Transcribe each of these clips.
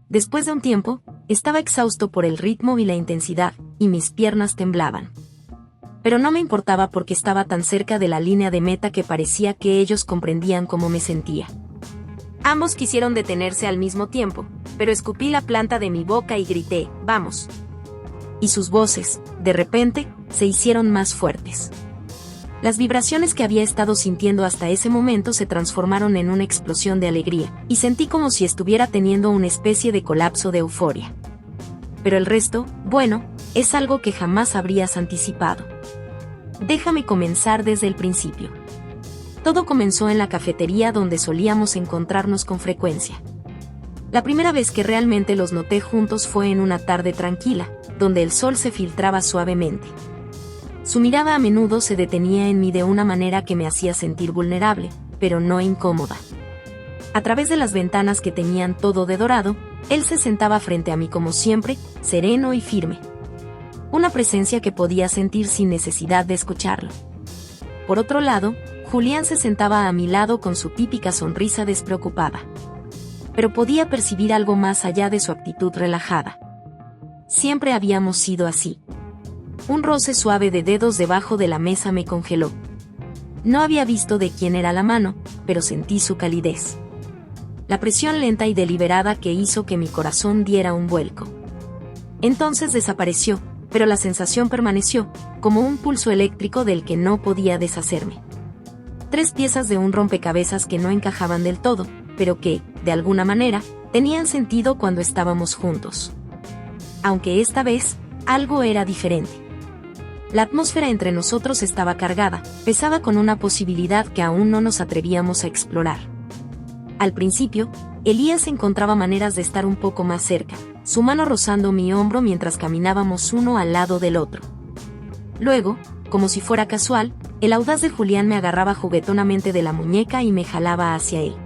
Después de un tiempo, estaba exhausto por el ritmo y la intensidad, y mis piernas temblaban. Pero no me importaba porque estaba tan cerca de la línea de meta que parecía que ellos comprendían cómo me sentía. Ambos quisieron detenerse al mismo tiempo, pero escupí la planta de mi boca y grité, «¡Vamos!». Y sus voces, de repente, se hicieron más fuertes. Las vibraciones que había estado sintiendo hasta ese momento se transformaron en una explosión de alegría, y sentí como si estuviera teniendo una especie de colapso de euforia. Pero el resto, bueno, es algo que jamás habrías anticipado. Déjame comenzar desde el principio. Todo comenzó en la cafetería donde solíamos encontrarnos con frecuencia. La primera vez que realmente los noté juntos fue en una tarde tranquila, donde el sol se filtraba suavemente. Su mirada a menudo se detenía en mí de una manera que me hacía sentir vulnerable, pero no incómoda. A través de las ventanas que tenían todo de dorado, él se sentaba frente a mí como siempre, sereno y firme. Una presencia que podía sentir sin necesidad de escucharlo. Por otro lado, Julián se sentaba a mi lado con su típica sonrisa despreocupada. Pero podía percibir algo más allá de su actitud relajada. Siempre habíamos sido así. Un roce suave de dedos debajo de la mesa me congeló. No había visto de quién era la mano, pero sentí su calidez. La presión lenta y deliberada que hizo que mi corazón diera un vuelco. Entonces desapareció, pero la sensación permaneció, como un pulso eléctrico del que no podía deshacerme. 3 piezas de un rompecabezas que no encajaban del todo, pero que, de alguna manera, tenían sentido cuando estábamos juntos. Aunque esta vez, algo era diferente. La atmósfera entre nosotros estaba cargada, pesada con una posibilidad que aún no nos atrevíamos a explorar. Al principio, Elías encontraba maneras de estar un poco más cerca, su mano rozando mi hombro mientras caminábamos uno al lado del otro. Luego, como si fuera casual, el audaz de Julián me agarraba juguetonamente de la muñeca y me jalaba hacia él.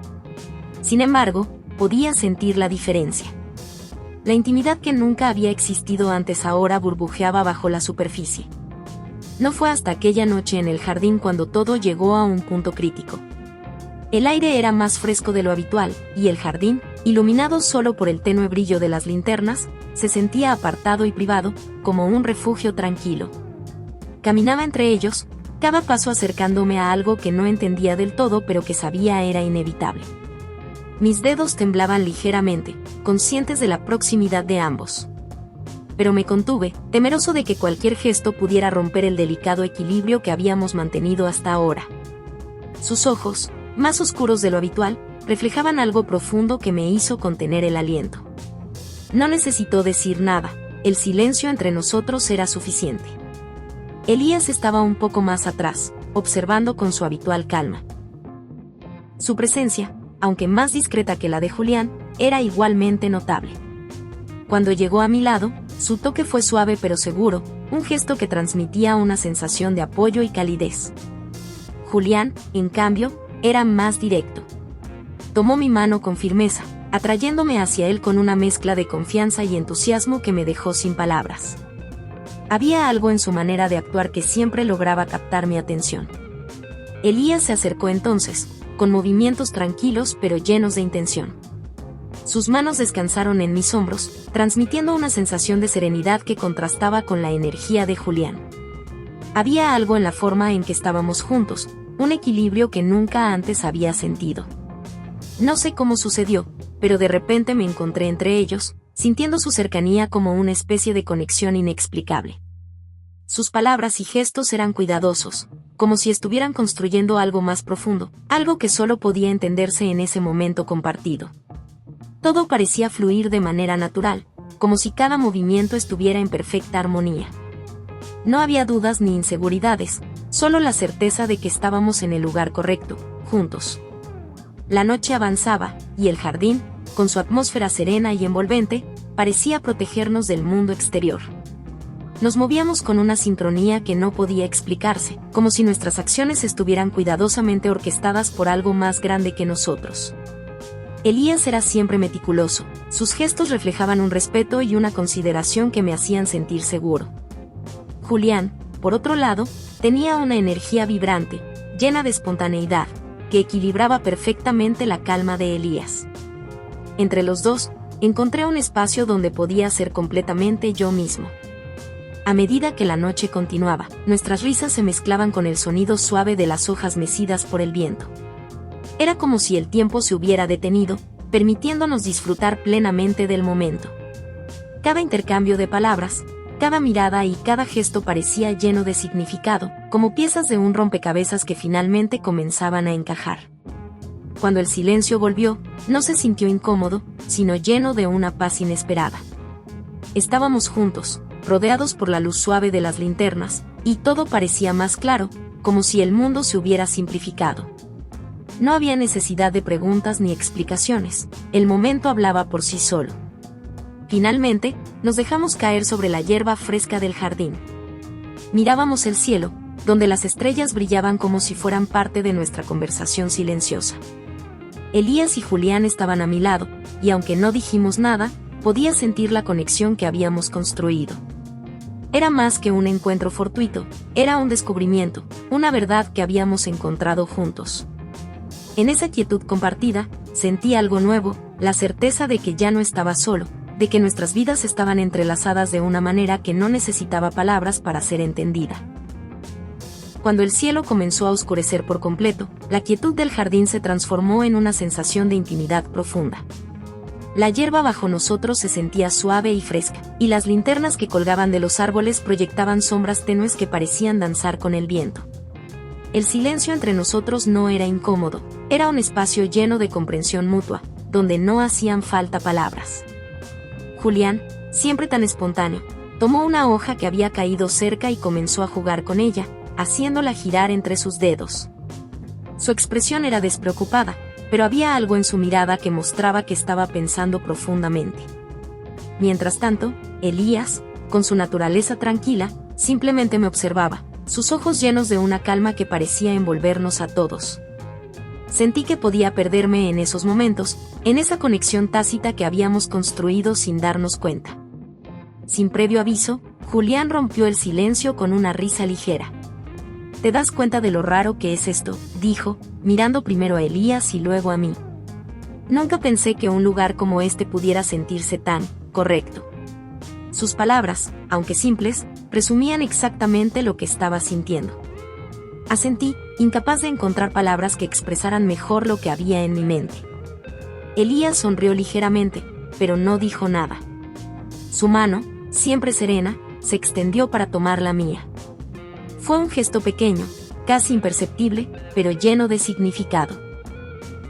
Sin embargo, podía sentir la diferencia. La intimidad que nunca había existido antes ahora burbujeaba bajo la superficie. No fue hasta aquella noche en el jardín cuando todo llegó a un punto crítico. El aire era más fresco de lo habitual, y el jardín, iluminado solo por el tenue brillo de las linternas, se sentía apartado y privado, como un refugio tranquilo. Caminaba entre ellos, cada paso acercándome a algo que no entendía del todo pero que sabía era inevitable. Mis dedos temblaban ligeramente, conscientes de la proximidad de ambos. Pero me contuve, temeroso de que cualquier gesto pudiera romper el delicado equilibrio que habíamos mantenido hasta ahora. Sus ojos, más oscuros de lo habitual, reflejaban algo profundo que me hizo contener el aliento. No necesitó decir nada, el silencio entre nosotros era suficiente. Elías estaba un poco más atrás, observando con su habitual calma. Su presencia, aunque más discreta que la de Julián, era igualmente notable. Cuando llegó a mi lado, su toque fue suave pero seguro, un gesto que transmitía una sensación de apoyo y calidez. Julián, en cambio, era más directo. Tomó mi mano con firmeza, atrayéndome hacia él con una mezcla de confianza y entusiasmo que me dejó sin palabras. Había algo en su manera de actuar que siempre lograba captar mi atención. Elías se acercó entonces, con movimientos tranquilos pero llenos de intención. Sus manos descansaron en mis hombros, transmitiendo una sensación de serenidad que contrastaba con la energía de Julián. Había algo en la forma en que estábamos juntos, un equilibrio que nunca antes había sentido. No sé cómo sucedió, pero de repente me encontré entre ellos, sintiendo su cercanía como una especie de conexión inexplicable. Sus palabras y gestos eran cuidadosos, como si estuvieran construyendo algo más profundo, algo que solo podía entenderse en ese momento compartido. Todo parecía fluir de manera natural, como si cada movimiento estuviera en perfecta armonía. No había dudas ni inseguridades, solo la certeza de que estábamos en el lugar correcto, juntos. La noche avanzaba, y el jardín, con su atmósfera serena y envolvente, parecía protegernos del mundo exterior. Nos movíamos con una sincronía que no podía explicarse, como si nuestras acciones estuvieran cuidadosamente orquestadas por algo más grande que nosotros. Elías era siempre meticuloso, sus gestos reflejaban un respeto y una consideración que me hacían sentir seguro. Julián, por otro lado, tenía una energía vibrante, llena de espontaneidad, que equilibraba perfectamente la calma de Elías. Entre los dos, encontré un espacio donde podía ser completamente yo mismo. A medida que la noche continuaba, nuestras risas se mezclaban con el sonido suave de las hojas mecidas por el viento. Era como si el tiempo se hubiera detenido, permitiéndonos disfrutar plenamente del momento. Cada intercambio de palabras, cada mirada y cada gesto parecía lleno de significado, como piezas de un rompecabezas que finalmente comenzaban a encajar. Cuando el silencio volvió, no se sintió incómodo, sino lleno de una paz inesperada. Estábamos juntos, rodeados por la luz suave de las linternas, y todo parecía más claro, como si el mundo se hubiera simplificado. No había necesidad de preguntas ni explicaciones, el momento hablaba por sí solo. Finalmente, nos dejamos caer sobre la hierba fresca del jardín. Mirábamos el cielo, donde las estrellas brillaban como si fueran parte de nuestra conversación silenciosa. Elías y Julián estaban a mi lado, y aunque no dijimos nada, podía sentir la conexión que habíamos construido. Era más que un encuentro fortuito, era un descubrimiento, una verdad que habíamos encontrado juntos. En esa quietud compartida, sentí algo nuevo, la certeza de que ya no estaba solo, de que nuestras vidas estaban entrelazadas de una manera que no necesitaba palabras para ser entendida. Cuando el cielo comenzó a oscurecer por completo, la quietud del jardín se transformó en una sensación de intimidad profunda. La hierba bajo nosotros se sentía suave y fresca, y las linternas que colgaban de los árboles proyectaban sombras tenues que parecían danzar con el viento. El silencio entre nosotros no era incómodo, era un espacio lleno de comprensión mutua, donde no hacían falta palabras. Julián, siempre tan espontáneo, tomó una hoja que había caído cerca y comenzó a jugar con ella, haciéndola girar entre sus dedos. Su expresión era despreocupada, pero había algo en su mirada que mostraba que estaba pensando profundamente. Mientras tanto, Elías, con su naturaleza tranquila, simplemente me observaba, sus ojos llenos de una calma que parecía envolvernos a todos. Sentí que podía perderme en esos momentos, en esa conexión tácita que habíamos construido sin darnos cuenta. Sin previo aviso, Julián rompió el silencio con una risa ligera. «¿Te das cuenta de lo raro que es esto?», dijo, mirando primero a Elías y luego a mí. «Nunca pensé que un lugar como este pudiera sentirse tan correcto». Sus palabras, aunque simples, resumían exactamente lo que estaba sintiendo. Asentí, incapaz de encontrar palabras que expresaran mejor lo que había en mi mente. Elías sonrió ligeramente, pero no dijo nada. Su mano, siempre serena, se extendió para tomar la mía. Fue un gesto pequeño, casi imperceptible, pero lleno de significado.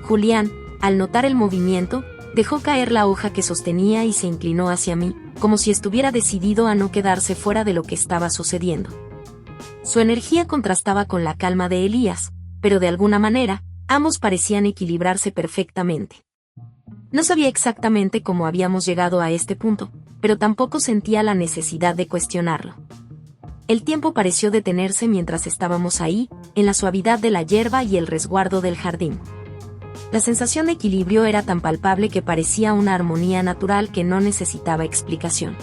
Julián, al notar el movimiento, dejó caer la hoja que sostenía y se inclinó hacia mí, como si estuviera decidido a no quedarse fuera de lo que estaba sucediendo. Su energía contrastaba con la calma de Elías, pero de alguna manera, ambos parecían equilibrarse perfectamente. No sabía exactamente cómo habíamos llegado a este punto, pero tampoco sentía la necesidad de cuestionarlo. El tiempo pareció detenerse mientras estábamos ahí, en la suavidad de la hierba y el resguardo del jardín. La sensación de equilibrio era tan palpable que parecía una armonía natural que no necesitaba explicación.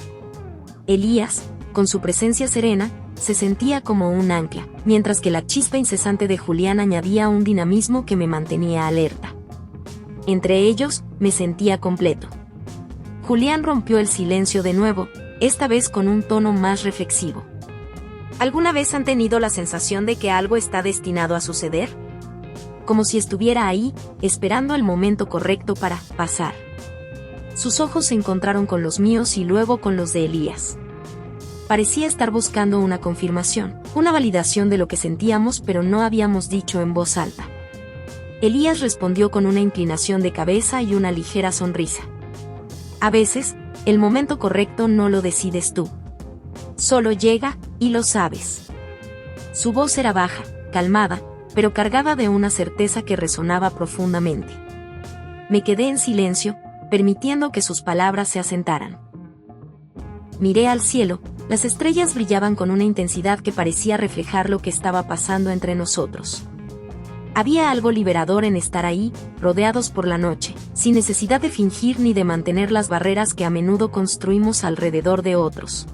Elías, con su presencia serena, se sentía como un ancla, mientras que la chispa incesante de Julián añadía un dinamismo que me mantenía alerta. Entre ellos, me sentía completo. Julián rompió el silencio de nuevo, esta vez con un tono más reflexivo. ¿Alguna vez han tenido la sensación de que algo está destinado a suceder? Como si estuviera ahí, esperando el momento correcto para pasar. Sus ojos se encontraron con los míos y luego con los de Elías. Parecía estar buscando una confirmación, una validación de lo que sentíamos, pero no habíamos dicho en voz alta. Elías respondió con una inclinación de cabeza y una ligera sonrisa. A veces, el momento correcto no lo decides tú. Solo llega, y lo sabes. Su voz era baja, calmada, pero cargada de una certeza que resonaba profundamente. Me quedé en silencio, permitiendo que sus palabras se asentaran. Miré al cielo, las estrellas brillaban con una intensidad que parecía reflejar lo que estaba pasando entre nosotros. Había algo liberador en estar ahí, rodeados por la noche, sin necesidad de fingir ni de mantener las barreras que a menudo construimos alrededor de otros.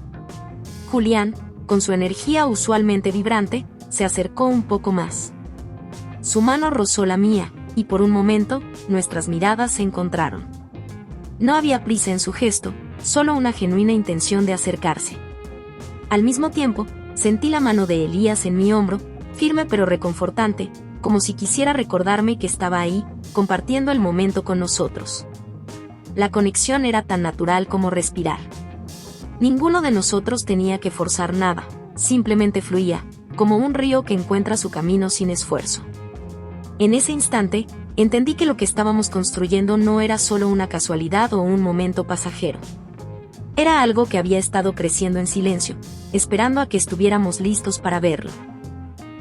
Julián, con su energía usualmente vibrante, se acercó un poco más. Su mano rozó la mía, y por un momento, nuestras miradas se encontraron. No había prisa en su gesto, solo una genuina intención de acercarse. Al mismo tiempo, sentí la mano de Elías en mi hombro, firme pero reconfortante, como si quisiera recordarme que estaba ahí, compartiendo el momento con nosotros. La conexión era tan natural como respirar. Ninguno de nosotros tenía que forzar nada, simplemente fluía, como un río que encuentra su camino sin esfuerzo. En ese instante, entendí que lo que estábamos construyendo no era solo una casualidad o un momento pasajero. Era algo que había estado creciendo en silencio, esperando a que estuviéramos listos para verlo.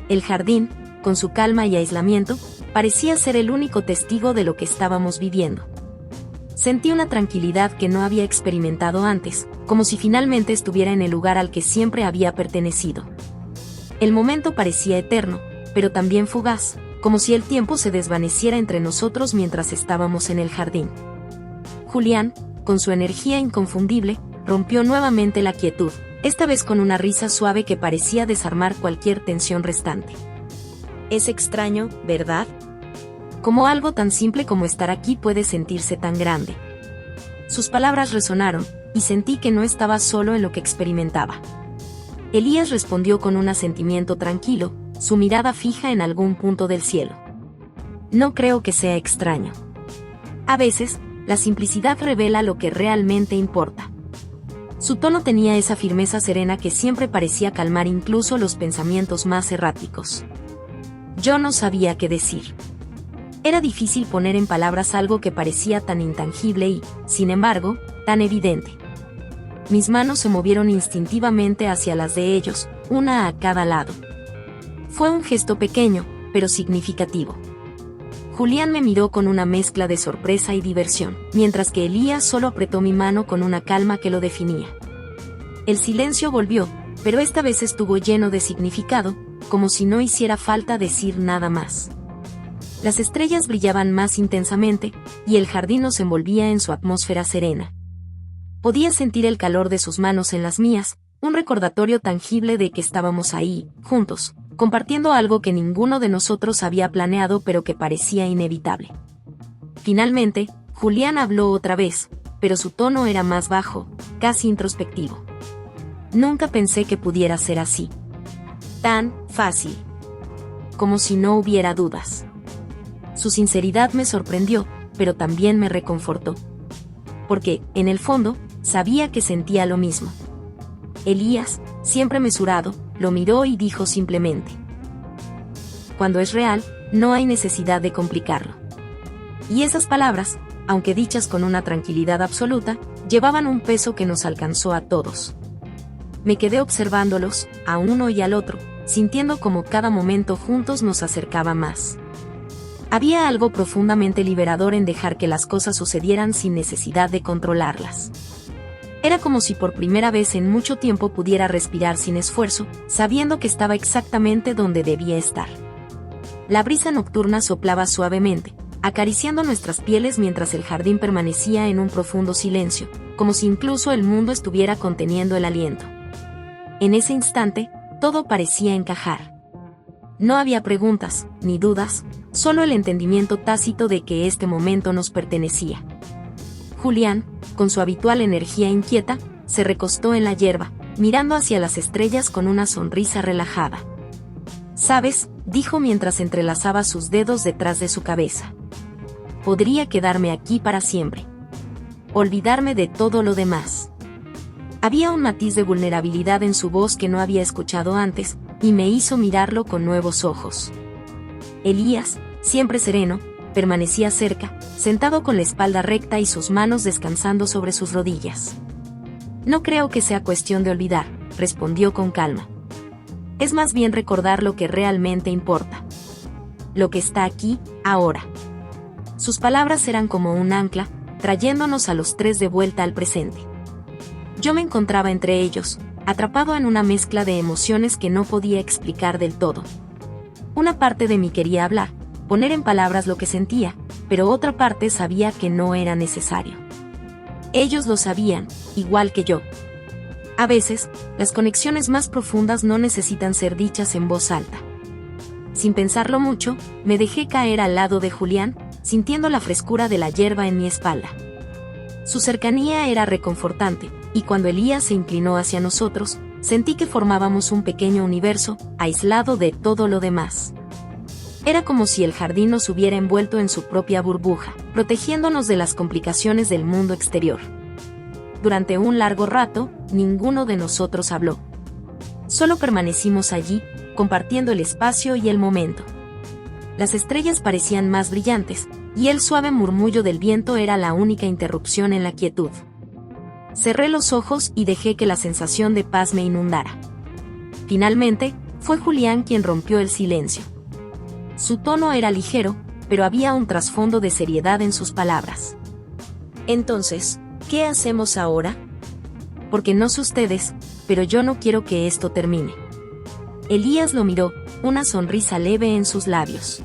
El jardín, con su calma y aislamiento, parecía ser el único testigo de lo que estábamos viviendo. Sentí una tranquilidad que no había experimentado antes, como si finalmente estuviera en el lugar al que siempre había pertenecido. El momento parecía eterno, pero también fugaz, como si el tiempo se desvaneciera entre nosotros mientras estábamos en el jardín. Julián, con su energía inconfundible, rompió nuevamente la quietud, esta vez con una risa suave que parecía desarmar cualquier tensión restante. Es extraño, ¿verdad? Como algo tan simple como estar aquí puede sentirse tan grande. Sus palabras resonaron, y sentí que no estaba solo en lo que experimentaba. Elías respondió con un asentimiento tranquilo, su mirada fija en algún punto del cielo. No creo que sea extraño. A veces, la simplicidad revela lo que realmente importa. Su tono tenía esa firmeza serena que siempre parecía calmar incluso los pensamientos más erráticos. Yo no sabía qué decir. Era difícil poner en palabras algo que parecía tan intangible y, sin embargo, tan evidente. Mis manos se movieron instintivamente hacia las de ellos, una a cada lado. Fue un gesto pequeño, pero significativo. Julián me miró con una mezcla de sorpresa y diversión, mientras que Elías solo apretó mi mano con una calma que lo definía. El silencio volvió, pero esta vez estuvo lleno de significado, como si no hiciera falta decir nada más. Las estrellas brillaban más intensamente, y el jardín nos envolvía en su atmósfera serena. Podía sentir el calor de sus manos en las mías, un recordatorio tangible de que estábamos ahí, juntos, compartiendo algo que ninguno de nosotros había planeado pero que parecía inevitable. Finalmente, Julián habló otra vez, pero su tono era más bajo, casi introspectivo. Nunca pensé que pudiera ser así. Tan fácil. Como si no hubiera dudas. Su sinceridad me sorprendió, pero también me reconfortó. Porque, en el fondo, sabía que sentía lo mismo. Elías, siempre mesurado, lo miró y dijo simplemente: cuando es real, no hay necesidad de complicarlo. Y esas palabras, aunque dichas con una tranquilidad absoluta, llevaban un peso que nos alcanzó a todos. Me quedé observándolos, a uno y al otro, sintiendo como cada momento juntos nos acercaba más. Había algo profundamente liberador en dejar que las cosas sucedieran sin necesidad de controlarlas. Era como si por primera vez en mucho tiempo pudiera respirar sin esfuerzo, sabiendo que estaba exactamente donde debía estar. La brisa nocturna soplaba suavemente, acariciando nuestras pieles mientras el jardín permanecía en un profundo silencio, como si incluso el mundo estuviera conteniendo el aliento. En ese instante, todo parecía encajar. No había preguntas, ni dudas, solo el entendimiento tácito de que este momento nos pertenecía. Julián, con su habitual energía inquieta, se recostó en la hierba, mirando hacia las estrellas con una sonrisa relajada. «¿Sabes?», dijo mientras entrelazaba sus dedos detrás de su cabeza. «Podría quedarme aquí para siempre. Olvidarme de todo lo demás». Había un matiz de vulnerabilidad en su voz que no había escuchado antes, y me hizo mirarlo con nuevos ojos. Elías, siempre sereno, permanecía cerca, sentado con la espalda recta y sus manos descansando sobre sus rodillas. «No creo que sea cuestión de olvidar», respondió con calma. «Es más bien recordar lo que realmente importa. Lo que está aquí, ahora». Sus palabras eran como un ancla, trayéndonos a los tres de vuelta al presente. Yo me encontraba entre ellos, atrapado en una mezcla de emociones que no podía explicar del todo. Una parte de mí quería hablar, poner en palabras lo que sentía, pero otra parte sabía que no era necesario. Ellos lo sabían, igual que yo. A veces, las conexiones más profundas no necesitan ser dichas en voz alta. Sin pensarlo mucho, me dejé caer al lado de Julián, sintiendo la frescura de la hierba en mi espalda. Su cercanía era reconfortante, y cuando Elías se inclinó hacia nosotros, sentí que formábamos un pequeño universo, aislado de todo lo demás. Era como si el jardín nos hubiera envuelto en su propia burbuja, protegiéndonos de las complicaciones del mundo exterior. Durante un largo rato, ninguno de nosotros habló. Solo permanecimos allí, compartiendo el espacio y el momento. Las estrellas parecían más brillantes, y el suave murmullo del viento era la única interrupción en la quietud. Cerré los ojos y dejé que la sensación de paz me inundara. Finalmente, fue Julián quien rompió el silencio. Su tono era ligero, pero había un trasfondo de seriedad en sus palabras. Entonces, ¿qué hacemos ahora? Porque no sé ustedes, pero yo no quiero que esto termine. Elías lo miró, una sonrisa leve en sus labios.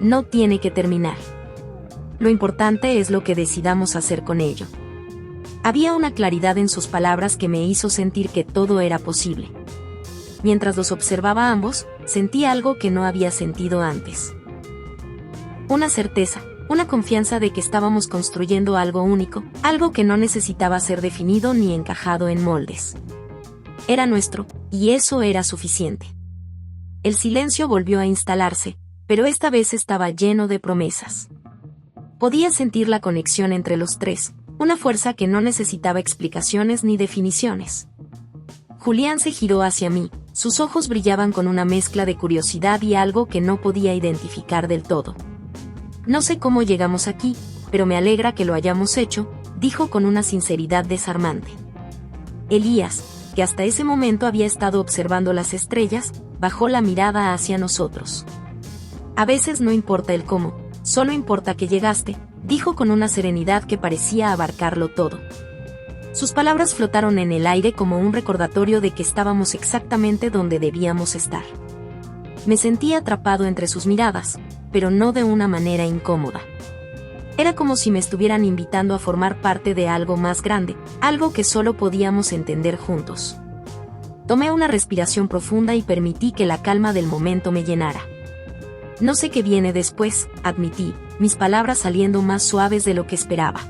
No tiene que terminar. Lo importante es lo que decidamos hacer con ello. Había una claridad en sus palabras que me hizo sentir que todo era posible. Mientras los observaba a ambos, sentí algo que no había sentido antes. Una certeza, una confianza de que estábamos construyendo algo único, algo que no necesitaba ser definido ni encajado en moldes. Era nuestro, y eso era suficiente. El silencio volvió a instalarse, pero esta vez estaba lleno de promesas. Podía sentir la conexión entre los tres, una fuerza que no necesitaba explicaciones ni definiciones. Julián se giró hacia mí, sus ojos brillaban con una mezcla de curiosidad y algo que no podía identificar del todo. No sé cómo llegamos aquí, pero me alegra que lo hayamos hecho, dijo con una sinceridad desarmante. Elías, que hasta ese momento había estado observando las estrellas, bajó la mirada hacia nosotros. A veces no importa el cómo, solo importa que llegaste, dijo con una serenidad que parecía abarcarlo todo. Sus palabras flotaron en el aire como un recordatorio de que estábamos exactamente donde debíamos estar. Me sentí atrapado entre sus miradas, pero no de una manera incómoda. Era como si me estuvieran invitando a formar parte de algo más grande, algo que solo podíamos entender juntos. Tomé una respiración profunda y permití que la calma del momento me llenara. No sé qué viene después, admití, mis palabras saliendo más suaves de lo que esperaba.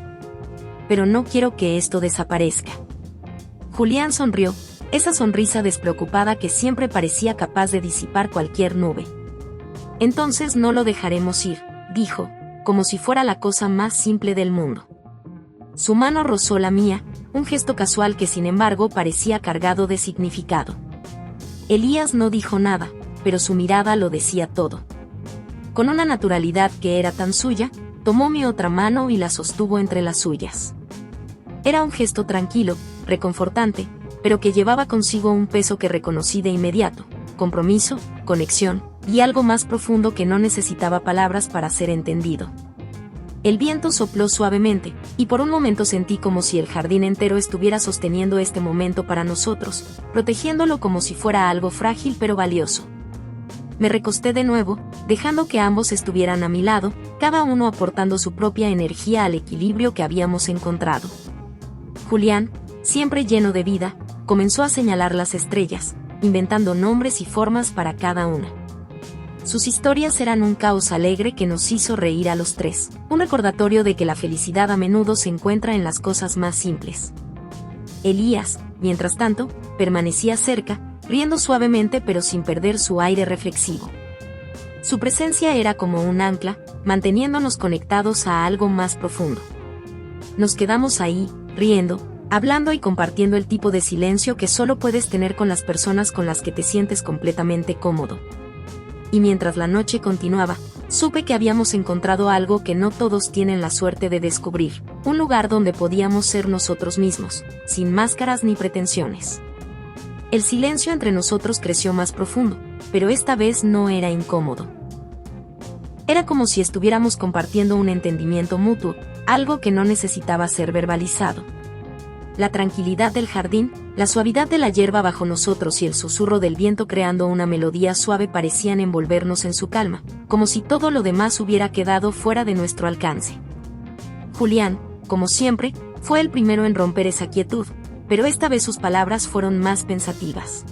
Pero no quiero que esto desaparezca. Julián sonrió, esa sonrisa despreocupada que siempre parecía capaz de disipar cualquier nube. Entonces no lo dejaremos ir, dijo, como si fuera la cosa más simple del mundo. Su mano rozó la mía, un gesto casual que sin embargo parecía cargado de significado. Elías no dijo nada, pero su mirada lo decía todo. Con una naturalidad que era tan suya, tomó mi otra mano y la sostuvo entre las suyas. Era un gesto tranquilo, reconfortante, pero que llevaba consigo un peso que reconocí de inmediato: compromiso, conexión, y algo más profundo que no necesitaba palabras para ser entendido. El viento sopló suavemente, y por un momento sentí como si el jardín entero estuviera sosteniendo este momento para nosotros, protegiéndolo como si fuera algo frágil pero valioso. Me recosté de nuevo, dejando que ambos estuvieran a mi lado, cada uno aportando su propia energía al equilibrio que habíamos encontrado. Julián, siempre lleno de vida, comenzó a señalar las estrellas, inventando nombres y formas para cada una. Sus historias eran un caos alegre que nos hizo reír a los tres, un recordatorio de que la felicidad a menudo se encuentra en las cosas más simples. Elías, mientras tanto, permanecía cerca, riendo suavemente pero sin perder su aire reflexivo. Su presencia era como un ancla, manteniéndonos conectados a algo más profundo. Nos quedamos ahí, riendo, hablando y compartiendo el tipo de silencio que solo puedes tener con las personas con las que te sientes completamente cómodo. Y mientras la noche continuaba, supe que habíamos encontrado algo que no todos tienen la suerte de descubrir, un lugar donde podíamos ser nosotros mismos, sin máscaras ni pretensiones. El silencio entre nosotros creció más profundo, pero esta vez no era incómodo. Era como si estuviéramos compartiendo un entendimiento mutuo, algo que no necesitaba ser verbalizado. La tranquilidad del jardín, la suavidad de la hierba bajo nosotros y el susurro del viento creando una melodía suave parecían envolvernos en su calma, como si todo lo demás hubiera quedado fuera de nuestro alcance. Julián, como siempre, fue el primero en romper esa quietud, pero esta vez sus palabras fueron más pensativas.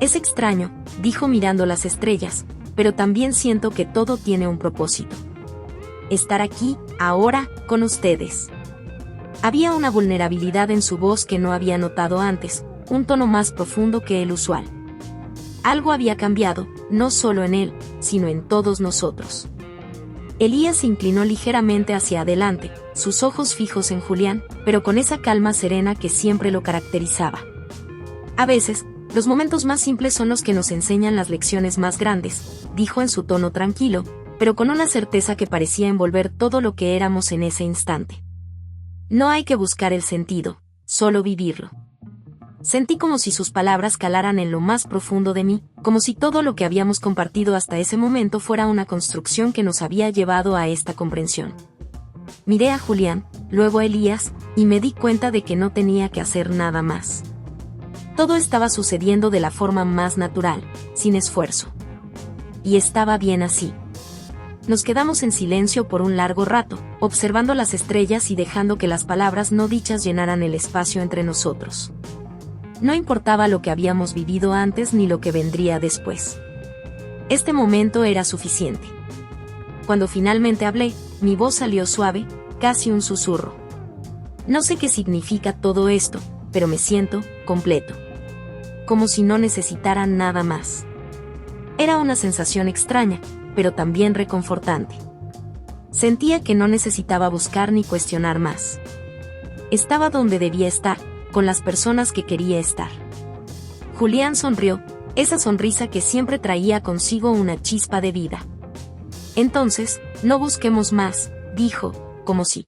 Es extraño, dijo mirando las estrellas, pero también siento que todo tiene un propósito. Estar aquí, ahora, con ustedes. Había una vulnerabilidad en su voz que no había notado antes, un tono más profundo que el usual. Algo había cambiado, no solo en él, sino en todos nosotros. Elías se inclinó ligeramente hacia adelante, sus ojos fijos en Julián, pero con esa calma serena que siempre lo caracterizaba. A veces, los momentos más simples son los que nos enseñan las lecciones más grandes, dijo en su tono tranquilo, pero con una certeza que parecía envolver todo lo que éramos en ese instante. No hay que buscar el sentido, solo vivirlo. Sentí como si sus palabras calaran en lo más profundo de mí, como si todo lo que habíamos compartido hasta ese momento fuera una construcción que nos había llevado a esta comprensión. Miré a Julián, luego a Elías, y me di cuenta de que no tenía que hacer nada más. Todo estaba sucediendo de la forma más natural, sin esfuerzo. Y estaba bien así. Nos quedamos en silencio por un largo rato, observando las estrellas y dejando que las palabras no dichas llenaran el espacio entre nosotros. No importaba lo que habíamos vivido antes ni lo que vendría después. Este momento era suficiente. Cuando finalmente hablé, mi voz salió suave, casi un susurro. No sé qué significa todo esto, pero me siento completo. Como si no necesitara nada más. Era una sensación extraña, pero también reconfortante. Sentía que no necesitaba buscar ni cuestionar más. Estaba donde debía estar, con las personas que quería estar. Julián sonrió, esa sonrisa que siempre traía consigo una chispa de vida. Entonces, no busquemos más, dijo, como si